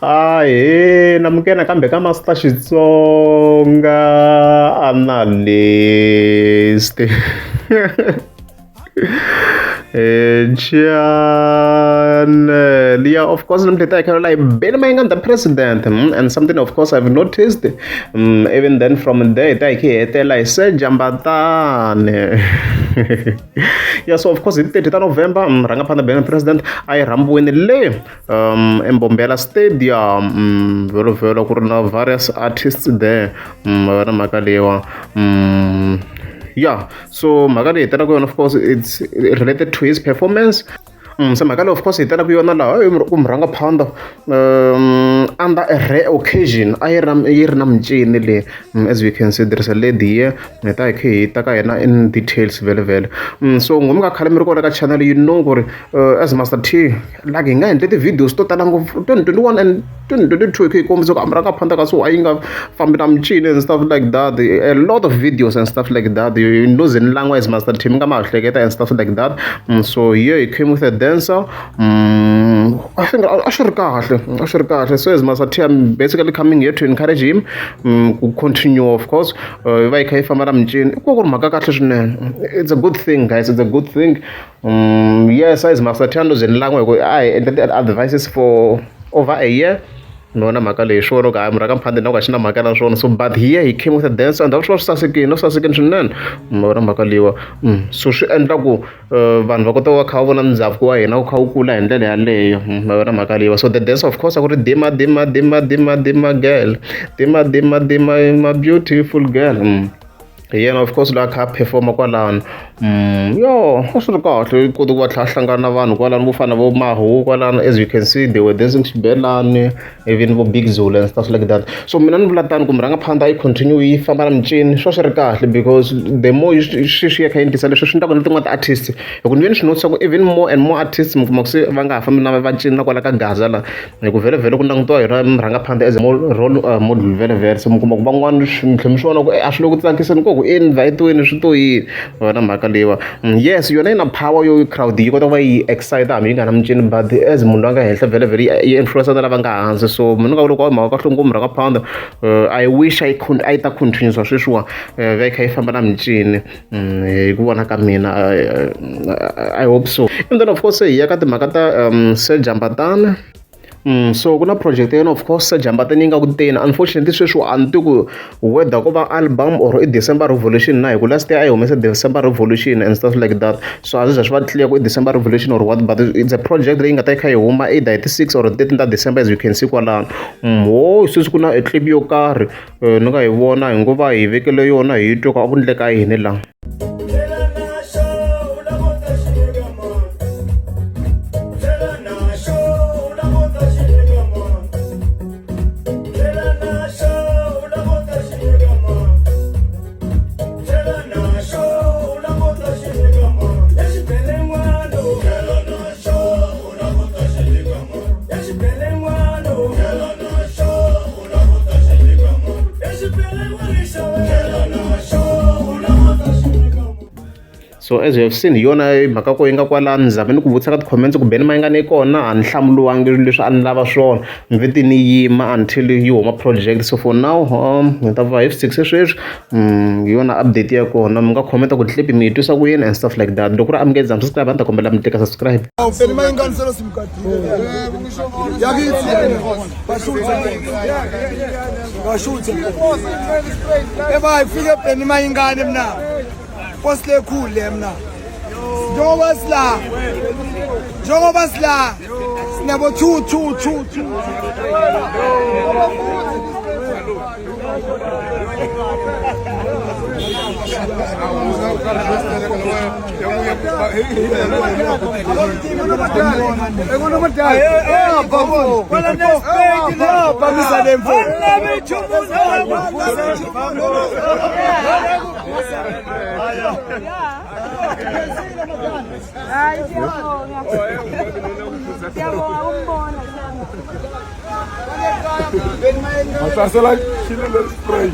Ahee, namukela kambe ka Master Xitsonga analyst. Channel, yeah, of course, I can like Benjamin the president, and something, of course, I've noticed. Even then, from there, I said Jambatan. Yeah, so of course, it's 30th November, Rangapanda Ben president, I rambo in the lay, Mbombela Stadium, various artists there, Makalewa, yeah, so Magari, of course, it's related to his performance. So Magari, of course, Rangapanda under a rare occasion. As we can see, there's a lady here. In details, very well. So Ngomga Kalamiko channel, you know, as Master T, lagging and the videos to Talango 2021 and 2022 comes to Amranga so I Famidam Chin and stuff like that. A lot of videos and stuff like that. You know, in language Master Tim and stuff like that. So here he came with a dancer. I think Asher so as Master T, I'm basically coming here to encourage him to continue, of course. It's a good thing, guys. It's a good thing. Yes, as Master T knows in language, I advices for over a year. No, Makale, sure, I'm Ragampanda, Makala, so but here he came with a dance and also Sasaki, no Sasaki, Mora Makaliwa. So she and Lago, Van Vokoto, Kavan and Zavqua, and now Kaukula and then lay Mora Makaliwa. So the dance, of course, I got a Dima, girl. Dima, my beautiful girl. Yeah, of course, like I perform a Kwalan. Yo, what's the god? We could watch Hashanganavan, Kwalan, Wufana, Mahu, Kwalan. As you can see, they were dancing Belan, even for Big Zul and stuff like that. So, Minan Blatan Kumranga Panda, I continue with Famaram Chin, Shosharka, because the more she can decide, she doesn't know what artists. You can mention so even more and more artists, Moxie Vanga, from Navachin, Nakalaka Gazala. You could very Rangapanda as a role model, very, very. Some Kumbangan, Kimshon, Ashlow, Tankisan, invite to in yes, you're in a power you crowd, you got away excited. I mean, I'm Jin, but as Mundanga has a very, very influential answer. So, I wish I could continue so sure. Veka from Madame Jin, I hope so. And then, of course, Yakata Makata, Sir Jambatan. So kuna project eno of course Jambatan inga kutena unfortunately sweswo antuku whether kuva album or a December Revolution na ku last year I almost December Revolution and stuff like that. So as just what clear ku December Revolution or what, but it's a project that inga take huma either 86 or 13 December as you can see kwala. So kuna a clip yo car nga ibona ngoba ivekele yona yitoka akundleka yini la. So as you have seen, yona makako inga kwala nzaveni ku vutisa ka comments ku beni mayinga ne kona anhlamuliwangi leswi an lava swona mviti ni yima until yi huma project. So for now ngita va F6 sweswi yona update ya kona mi nga commenta ku clip mi twisa ku yini and stuff like that. Loko am ngeza subscribe anta kombela mi teka subscribe. Beni mayinga nselo simkati yakithi bashuthe eba ifike beni mayinga mna Posle cool mna. Njengoba sila. Sinabo 2. Masasala, chile spray.